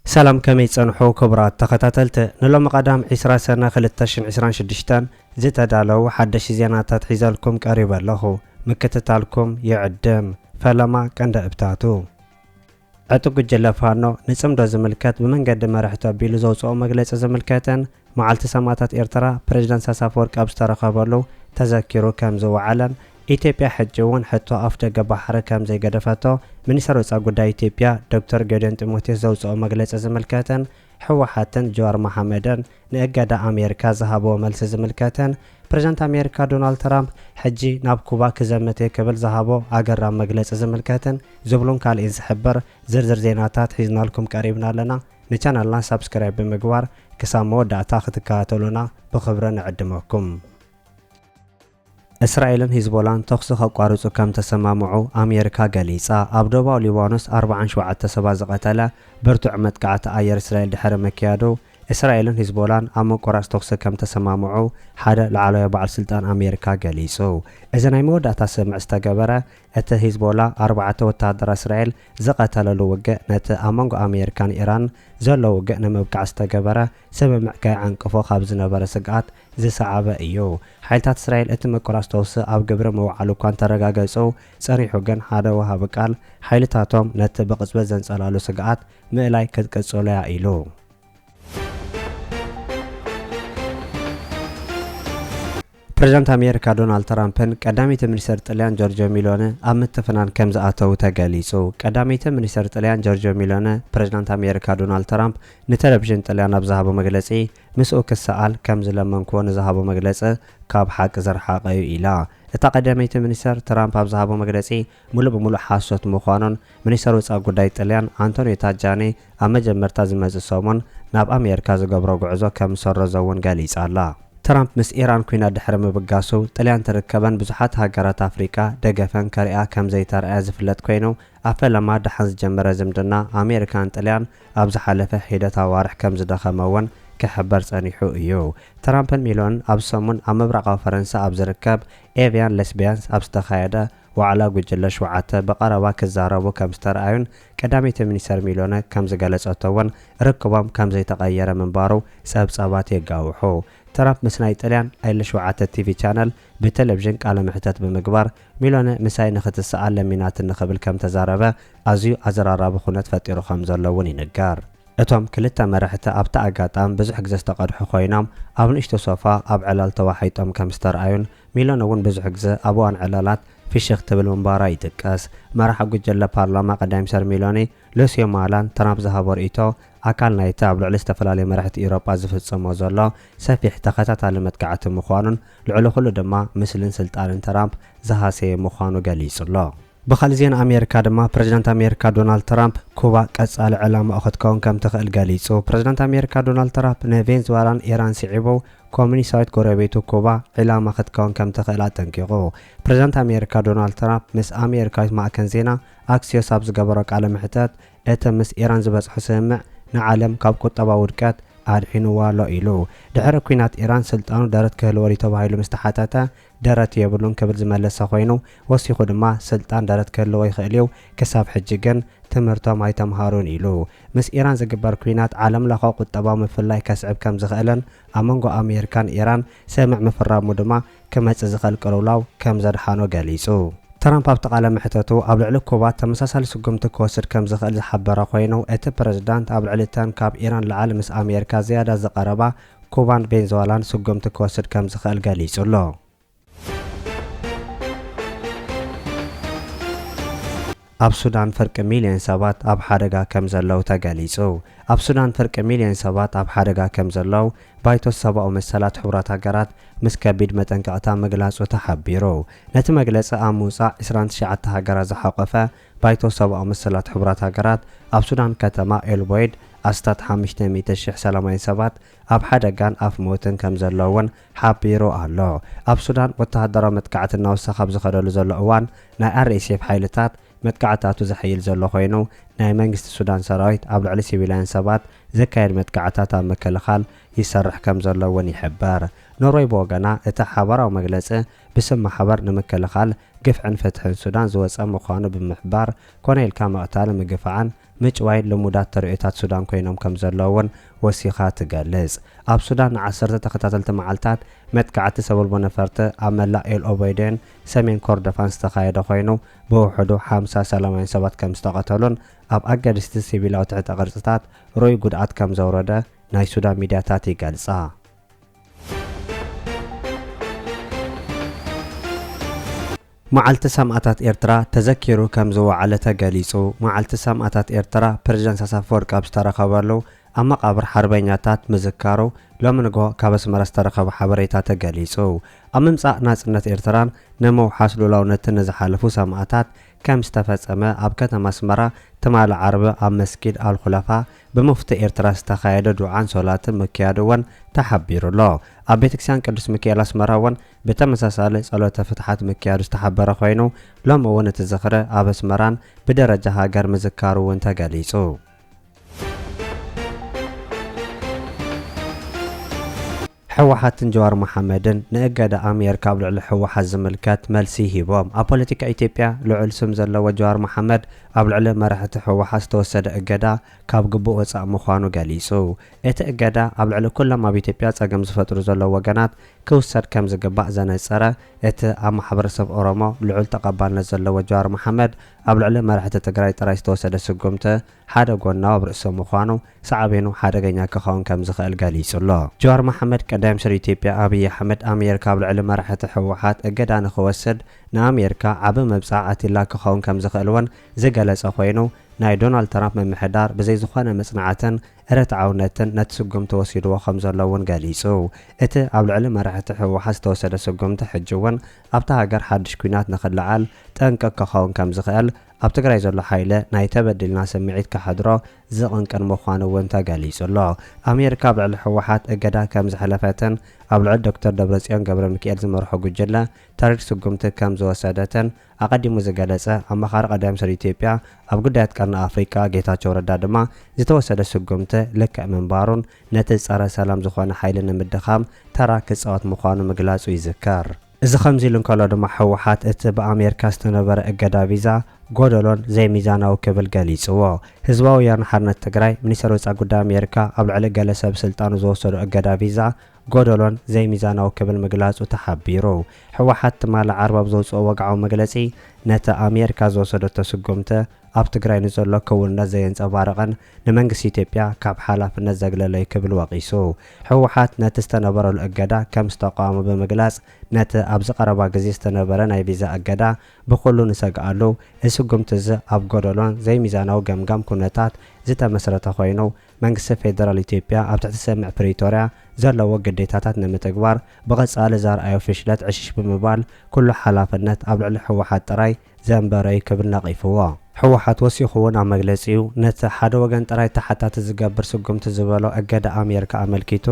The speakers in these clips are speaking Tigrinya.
سلام كمي تصنحو كبرات تخطاتلت نلو مقدام 20 سنة 2026 زتدالو حدش زياناتات حيزالكم قريبا لهو مكتتالكم يعدم فلما كند ابتاتو عطوك الجلفانو نصم دو زملكات بمنقد مرحتو بيلو زوصو مغلص زملكاتن معالت سماتات إرترا بريزيدنت ساسافورك أبسترخبلو تذكرو كمزو وعلن ኢትዮጵያ ሕጅውን ሕቶ ኣፍደገ ባሕሪ ከም ዘይገደፈቶ ሚኒስትር ወፃኢ ጉዳይ ኢትዮጵያ ዶክተር ጌዲዮን ጢሞቴዎስ ዘውፅኦ መግለፂ ዝምልከተን ሕወሓትን ጀዋር መሐመድን ንእገዳ ኣሜሪካ ዝሃበዎ መልሲ ዝምልከተን ፕሬዝዳንት ኣሜሪካ ዶናልድ ትራምፕ ሕጂ ናብ ኩባ ክዘምት ክብል ዝሃቦ ኣገራም መግለፂ ዝምልከተን ዝብሉን ካልእን ዝሕብር ዝርዝር ዜናታት ሒዝናልኩም ቀሪብና ኣለና ንቻናልና ሳብስክራይብ ብምግባር ክሳብ መወዳእታ ክትከታተሉና ብኽብሪ ንዕድመኩም እስራኤልን ሂዝቦላን ተኽሲ ከቋርጹ ከም ተሰማምዑ ኣሜሪካ ገሊጻ ኣብ ደቡባዊ ሊባኖስ 47 ሰባት ዝቐተለ ብርቱዕ መጥቃዕቲ ኣየር እስራኤል ድሕሪ ምክያዱ እስራኤልን ሂዝቦላን ኣብ መቆራጽ ተኽሲ ከም ተሰማምዑ ሓደ ላዕለዋይ በዓል ስልጣን ኣሜሪካ ገሊጹ እዚ ናይ መወዳእታ ስምዕ ዝተገበረ እቲ ሂዝቦላ 4 ወታደር እስራኤል ዝቐተለሉ ውግእ ነቲ ኣብ መንጎ ኣሜሪካን ኢራን ዘሎ ውግእ ንምብቃዕ ዝተገበረ ስምምዕ ከይዓንቅፎ ካብ ዝነበረ ስግኣት ዝሰዓበ እዩ ሓይልታት እስራኤል እቲ መቆራጽ ተኽሲ ኣብ ግብሪ ምውዓሉ እኳ እንተረጋገጹ ጸኒሑ ግን ሓደ ወሃቢ ቃል ሓይልታቶም ነቲ ብቕጽበት ዘንጸላሉ ስግኣት ምእላይ ክትቅጽሉ እያ ኢሉ ፕሬዝዳንት ኣሜሪካ ዶናልድ ትራምፕን ቀዳሚት ሚኒስትር ጣልያን ጆርጂዮ ሜሎኒ ኣብ ምትፍናን ከም ዝኣተው ተገሊጹ ቀዳሚት ሚኒስትር ጣልያን ጆርጂዮ ሜሎኒ ፕሬዝዳንት ኣሜሪካ ዶናልድ ትራምፕ ንቴሌቪዥን ጣልያን ኣብ ዝሃቦ መግለጺ ምስኡ ክሰኣል ከም ዝለመንክዎ ንዝሃቦ መግለጺ ካብ ሓቂ ዝረሓቐ እዩ ኢላ እታ ቀዳሚት ሚኒስትር ትራምፕ ኣብ ዝሃቦ መግለጺ ሙሉእ ብሙሉእ ሓሶት ምዃኑን ሚኒስትር ወፃኢ ጉዳይ ጣልያን አንቶኒዮ ታጃኒ ኣብ መጀመርታ ዝመጽእ ሰሙን ናብ ኣሜሪካ ዝገብሮ ጉዕዞ ከም ሰረዘውን ገሊጻ ኣላ ትራምፕ ምስ ኢራን ኩና ድሕሪ ምብጋሱ ጣልያን ትርከበን ብዙሓት ሃገራት ኣፍሪካ ደገፈን ከሪኣ ከም ዘይተረኣያ ዝፍለጥ ኮይኑ ኣብ ፈለማ ድሓን ዝጀመረ ዝምድና ኣሜሪካን ጣልያን ኣብ ዝሓለፈ ሂደት ኣዋርሕ ከም ዝደኸመውን ክሕበር ጸኒሑ እዩ ትራምፕን ሜሎን ኣብ ሰሙን ኣብ ምብራቃዊ ፈረንሳ ኣብ ዝርከብ ኤቪያን ሌስቢያንስ ኣብ ዝተኻየደ ዋዕላ ጉጅለ ሸውዓተ በቀረባ ክዛረቡ ከም ዝተረኣዩን ቀዳሚት ሚኒስትር ሜሎኒ ከም ዝገለጸቶውን ርክቦም ከም ዘይተቐየረ ምንባሩ ጸብጻባት የጋውሑ ትራምፕ ምስ ናይ ጣልያን ኣይለ ሸውዓተ ቲቪ ቻነል ብቴሌቪዥን ቃለ ምሕተት ብምግባር ሜሎኒ ምሳይ ንኽትሰኣል ለሚናት ንኽብል ከም ተዛረበ ኣዝዩ ኣዘራራቢ ኩነት ፈጢሩ ከም ዘለውን ይንገር እቶም ክልተ መራሕቲ ኣብታ ኣጋጣሚ ብዙሕ ግዜ ዝተቐድሑ ኮይኖም ኣብ ንእሽቶ ሶፋ ኣብ ዕላል ተዋሒጦም ከም ዝተረኣዩን ሜሎኒ እውን ብዙሕ ግዜ ኣብ እዋን ዕላላት ፊሽኽ ትብል ምንባራ ይጥቀስ መራሒ ጉጅለ ፓርላማ ቀዳሚ ሚኒስትር ሜሎኒ ሉሲዮ ማላን ትራምፕ ዝሃቦ ርእይቶ ኣካል ናይቲ ኣብ ልዕሊ ዝተፈላለዩ መራሕቲ ኤውሮጳ ዝፍጸሞ ዘሎ ሰፊሕ ተኸታታሊ መጥቃዕቲ ምዃኑን ልዕሊ ኩሉ ድማ ምስልን ስልጣንን ትራምፕ ዝሃሰየ ምዃኑ ገሊጹሎ بخال زين أمريكا دما بريزيدنت أمريكا دونالد ترامب كوبا قصال علامة أخذ كون كم تخيل قاليصو بريزيدنت أمريكا دونالد ترامب نفنزويلان إيران سيعبو كومونيستات كوريبيتو كوبا علامة أخذ كون كم تخيل تنكيغو بريزيدنت أمريكا دونالد ترامب مس أمريكا مع كنزينا أكسيوس أبز جبرك على محتات أتمس إيران زبز حسمع نعلم كاب كتبا وركات أرحينو والو إلو دعر كوينات إيران سلطانو دارت كهلوري تباهيلو مستحاتاتا دارت يبلون كبل زمالسا خوينو وسيخو دما سلطان دارت كهلو يخيليو كساب حجيجن تمرتو ماي تمهارون إلو مس إيران زقبار كوينات عالم لخو قطبا مفلاي كسعب كم زغالن أمانغو أمريكان إيران سامع مفرامو دما كما تزغال كرولاو كم زرحانو قاليسو ترامب ابتقال محتتو ኣብ ልዕሊ ኩባ ተመሳሳሊ ስጉምቲ ክወስድ ከም ዝኽእል ዝሓበረ ኮይኑ እቲ ፕሬዝዳንት ኣብ ልዕሊተን ካብ ኢራን ላዕሊ ምስ ኣሜሪካ ዝያዳ ዝቐረባ ኩባን ቬንዙዌላን ስጉምቲ ክወስድ ከም ዝኽእል ገሊጹሎ ኣብ ሱዳን ፍርቂ ሚልዮን ሰባት ኣብ ሓደጋ ከም ዘለው ተገሊጹ ኣብ ሱዳን ፍርቂ ሚልዮን ሰባት ኣብ ሓደጋ ከም ዘለው ባይቶ ሰብኣዊ መሰላት ሕቡራት ሃገራት ምስ ከቢድ መጠንቀቕታ ምግላጹ ተሓቢሩ ነቲ መግለጺ ኣብ ምውጻእ 29 ሃገራት ዝሓቆፈ ባይቶ ሰብኣዊ መሰላት ሕቡራት ሃገራት ኣብ ሱዳን ከተማ ኤልቦይድ ኣስታት 500,000 ሰላማውያን ሰባት ኣብ ሓደጋን ኣፍ ሞትን ከም ዘለውን ሓቢሩ ኣሎ ኣብ ሱዳን ወተሃደራዊ መጥቃዕቲ እናወሰኸ ኣብ ዝኸደሉ ዘሎ እዋን ናይ RSF ሓይልታት መጥቃዕታቱ ዝሕይል ዘሎ ኮይኑ ናይ መንግስቲ ሱዳን ሰራዊት ኣብ ልዕሊ ሲቪልያን ሰባት ዘካየድ መጥቃዕታት ኣብ ምክልኻል ይሰርሕ ከም ዘለውን ይሕበር ኖርዌይ ብወገና እቲ ሓበራዊ መግለፂ ብስም ማሕበር ንምክልኻል ግፍዕን ፍትሕን ሱዳን ዝወፀ ምዃኑ ብምሕባር ኮነኢልካ መቕታሊ ምግፋዕን ምጭዋይ ልሙዳት ተርእዮታት ሱዳን ኮይኖም ከም ዘለውን ወሲኻ ትገልጽ። ኣብ ሱዳን ን10 ተኸታተልቲ መዓልታት መጥቃዕቲ ሰብልቦ ነፈርቲ ኣብ መላእ ኤል ኦበይደን ሰሜን ኮርዶፋን ዝተኻየደ ኮይኑ ብውሕዱ 50 ሰላማውያን ሰባት ከም ዝተቐተሉን ኣብ ኣገድስቲ ሲቪላዊ ትሕተ ቅርጽታት ሮይ ጉድኣት ከም ዘውረደ ናይ ሱዳን ሚድያታት ይገልጻ። መዓልቲ ሰማዕታት ኤርትራ ተዘኪሩ ከም ዝወዓለ ተገሊጹ። መዓልቲ ሰማዕታት ኤርትራ ፕሬዝዳንት ኣሳፈወርቂ ኣብ ዝተረኸበሉ ኣብ መቃብር ሓርበኛታት ምዝካሩ ሎሚ ንግሆ ካብ ኣስመራ ዝተረኸበ ሓበሬታ ተገሊጹ። ኣብ ምምጻእ ናጽነት ኤርትራን ንምውሓስ ሉላውነትን ዝሓለፉ ሰማዕታት ከም ዝተፈጸመ ኣብ ከተማ ኣስመራ ትማል ዓርቢ ኣብ መስጊድ ኣልኹለፋ ብሙፍቲ ኤርትራ ዝተኻየደ ዱዓን ሶላትን ምክያዱ እውን ተሓቢሩሎ። ኣብ ቤተክርስትያን ቅዱስ ሚካኤል ኣስመራ እውን ብተመሳሳሊ ጸሎተ ፍትሓት ምክያዱ ዝተሓበረ ኮይኑ ሎሚ እውን እቲ ዝኽሪ ኣብ ኣስመራን ብደረጃ ሃገር ምዝካሩ እውን ተገሊጹ። ሕወሓትን ጀዋር መሓመድን ንእገዳ ኣሜሪካ ኣብ ልዕሊ ሕወሓት ዝምልከት መልሲ ሂቦም። ኣብ ፖለቲካ ኢትዮጵያ ልዑል ስም ዘለዎ ጀዋር መሓመድ ኣብ ልዕሊ መራሕቲ ሕወሓት ዝተወሰደ እገዳ ካብ ግቡእ ወፃእ ምዃኑ ገሊጹ። እቲ እገዳ ኣብ ልዕሊ ኩሎም ኣብ ኢትዮጵያ ጸገም ዝፈጥሩ ዘለዉ ወገናት ክውሰድ ከም ዝግባእ ዘነጸረ እቲ ኣብ ማሕበረሰብ ኦሮሞ ልዑል ተቐባልነት ዘለዎ ጀዋር መሓመድ ኣብ ልዕሊ መራሕቲ ትግራይ ጥራይ ዝተወሰደ ስጉምቲ ሓደ ጎናዊ ኣብ ርእሶ ምዃኑ ሳዕቤኑ ሓደገኛ ክኸውን ከም ዝኽእል ገሊጹሎ። ጀዋር መሓመድ ቀዳማይ ሚኒስትር ኢትዮጵያ ኣብይ ኣሕመድ ኣሜሪካ ኣብ ልዕሊ መራሕቲ ሕወሓት እገዳ ንኽወስድ ንኣሜሪካ ዓብ መብጻዕ ኣቲላ ክኸውን ከም ዝኽእል እውን ዝገለጸ ኮይኑ ናይ ዶናልድ ትራምፕ ምምሕዳር ብዘይ ዝኾነ መጽናዕትን ረትዓውነትን ነቲ ስጉምቲ ወሲድዎ ከም ዘለውን ገሊጹ። እቲ ኣብ ልዕሊ መራሕቲ ሕወሓት ዝተወሰደ ስጉምቲ ሕጂ እውን ኣብታ ሃገር ሓድሽ ኩናት ንኽልዓል ጠንቀቅ ክኸውን ከም ዝኽእል ኣብ ትግራይ ዘሎ ሓይለ ናይ ተበዲልና ስምዒት ከሕድሮ ዝቕንቅን ምዃኑ እውን ተገሊጹሎ። ኣሜሪካ ኣብ ልዕሊ ሕወሓት እገዳ ከም ዝሕለፈትን ኣብ ልዕሊ ዶክተር ደብረጽዮን ገብረ ሚካኤል ዝመርሖ ጉጅለ ታሪክ ስጉምቲ ከም ዝወሰደትን ኣቐዲሙ ዝገለጸ ኣመኻሪ ቀዳማይ ሚኒስትር ኢትዮጵያ ኣብ ጉዳያት ቀርኒ ኣፍሪካ ጌታቸው ረዳ ድማ ዝተወሰደ ስጉምቲ ልክዕ ምንባሩን ነቲ ጸረ ሰላም ዝኾነ ሓይሊ ንምድኻም ተራ ክጻወት ምዃኑ ምግላጹ ይዝከር። እዚ ከምዚ ኢሉ እንከሎ ድማ ሕወሓት እቲ ብኣሜሪካ ዝተነበረ እገዳ ቪዛ ጎደሎን ዘይሚዛናዊ ክብል ገሊጽዎ። ህዝባዊ ወያነ ሓርነት ትግራይ ሚኒስትር ወፃኢ ጉዳይ ኣሜሪካ ኣብ ልዕሊ ገለ ሰብ ስልጣኑ ዝወሰዱ እገዳ ቪዛ ጎደሎን ዘይሚዛናዊ ክብል ምግላጹ ተሓቢሩ። ሕወሓት ትማል ዓርቢ ኣብ ዘውፅኦ ወግዓዊ መግለጺ ነቲ ኣሜሪካ ዝወሰደቶ ስጉምቲ ኣብ ትግራይ ንዘሎ ክውንነት ዘየንፀባርቕን ንመንግስቲ ኢትዮጵያ ካብ ሓላፍነት ዘግለለይ ክብል ወቂሱ። ሕወሓት ነቲ ዝተነበረሉ እገዳ ከም ዝተቃወሙ ብምግላጽ ነቲ ኣብ ዝቐረባ ግዜ ዝተነበረ ናይ ቪዛ እገዳ ብኩሉ ንሰግኣሉ እዚ ስጉምቲ እዚ ኣብ ጎደሎን ዘይሚዛናዊ ገምጋም ኩነታት ዝተመስረተ ኮይኑ መንግስቲ ፌደራል ኢትዮጵያ ኣብ ትሕቲ ሰምዕ ፕሪቶርያ ዘለዎ ግዴታታት ንምትግባር ብቐጻሊ ዘርኣዮ ፍሽለት ዕሽሽ ብምባል ኩሉ ሓላፍነት ኣብ ልዕሊ ሕወሓት ጥራይ ዘንበረይ ክብል ነቒፍዎ። ሕወሓት ወሲኹ እውን ኣብ መግለጺኡ ነቲ ሓደ ወገን ጥራይ ተሓታቲ ዝገብር ስጉምቲ ዝበሎ እገዳ ኣሜሪካ ኣመልኪቱ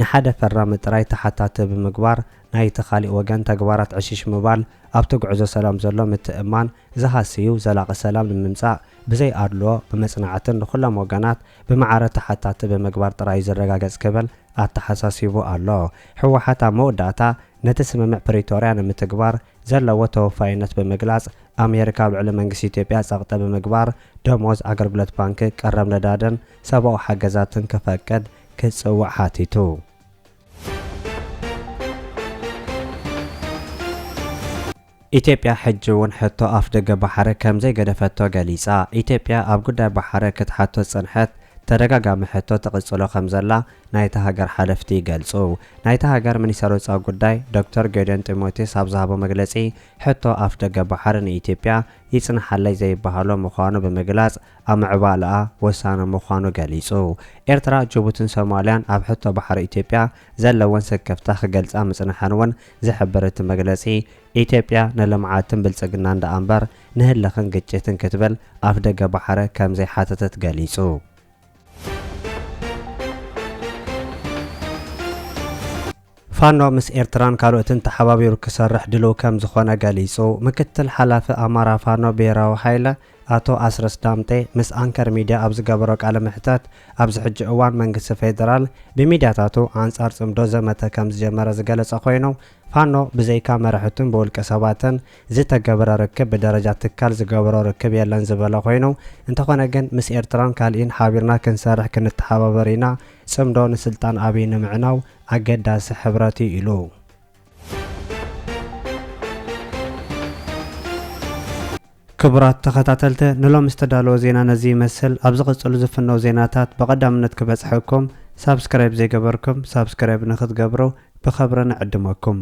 ንሓደ ፈራሚ ጥራይ ተሓታቲ ብምግባር ናይቲ ካሊእ ወገን ተግባራት ዕሽሽ ምባል ኣብቲ ጉዕዞ ሰላም ዘሎ ምትእማን ዝሃስዩ ዘላቒ ሰላም ንምምጻእ ብዘይ ኣድልዎ ብመጽናዕትን ንኹሎም ወገናት ብማዕረ ተሓታቲ ብምግባር ጥራይ ዝረጋገጽ ክብል ኣተሓሳሲቡ ኣሎ። ሕወሓት ኣብ መወዳእታ ነቲ ስምምዕ ፕሪቶርያ ንምትግባር ዘለዎ ተወፋይነት ብምግላጽ ኣሜሪካ ኣብ ልዕሊ መንግስቲ ኢትዮጵያ ጸቕጠ ብምግባር ደሞዝ ኣገልግሎት ባንኪ ቀረብ ነዳድን ሰብኣዊ ሓገዛትን ክፈቅድ ክጽዋዕ ሓቲቱ። ኢትዮጵያ ሕጂ እውን ሕቶ ኣፍ ደገ ባሕሪ ከም ዘይገደፈቶ ገሊጻ። ኢትዮጵያ ኣብ ጉዳይ ባሕሪ ክትሓቶ ጽንሐት ተደጋጋሚ ሕቶ ተቕጽሎ ከም ዘላ ናይቲ ሃገር ሓለፍቲ ይገልጹ። ናይቲ ሃገር ሚኒስትር ወፃኢ ጉዳይ ዶክተር ጌዲዮን ጢሞቴዎስ ኣብ ዝሃቦ መግለጺ ሕቶ ኣፍ ደገ ባሕሪ ንኢትዮጵያ ይጽንሓለይ ዘይበሃሎ ምዃኑ ብምግላጽ ኣብ ምዕባልኣ ወሳኒ ምዃኑ ገሊጹ። ኤርትራ፣ ጅቡትን ሶማልያን ኣብ ሕቶ ባሕሪ ኢትዮጵያ ዘለወን ስከፍታ ክገልጻ ምጽንሐን እውን ዝሕብር እቲ መግለጺ ኢትዮጵያ ንልምዓትን ብልጽግና እንደኣምበር ንህለኽን ግጭትን ክትብል ኣፍ ደገ ባሕሪ ከም ዘይሓተተት ገሊጹ። ፋኖ ምስ ኤርትራን ካልኦትን ተሓባቢሩ ክሰርሕ ድልው ከም ዝኾነ ገሊጹ ምክትል ሓላፊ ኣማራ ፋኖ ብሄራዊ ሓይለ አቶ አስረስ ዳምጤ ምስ አንከር ሚዲያ ኣብ ዝገበሮ ቃለ ምሕታት ኣብዚ ሕጂ እዋን መንግስቲ ፌደራል ብሚድያታቱ አንጻር ጽምዶ ዘመተ ከም ዝጀመረ ዝገለጸ ኮይኑ ፋኖ ብዘይካ መራሕቱን ብውልቀ ሰባትን ዝተገበረ ርክብ ብደረጃ ትካል ዝገበሮ ርክብ የለን ዝበለ ኮይኑ እንተኾነ ግን ምስ ኤርትራን ካልኢን ሓቢርና ክንሰርሕ ክንተሓባበር ኢና ጽምዶ ንስልጣን ኣብይ ንምዕናው ኣገዳሲ ሕብረት ኢሉ ክቡራት ተኸታተልቲ ንሎም ዝተዳለወ ዜና ነዚ ይመስል ኣብ ዝቕጽሉ ዝፍነው ዜናታት በቐዳምነት ክበጽሐኩም ሳብስክራይብ ዘይገበርኩም ሳብስክራይብ ንኽትገብሩ ብኸብሪ ንዕድመኩም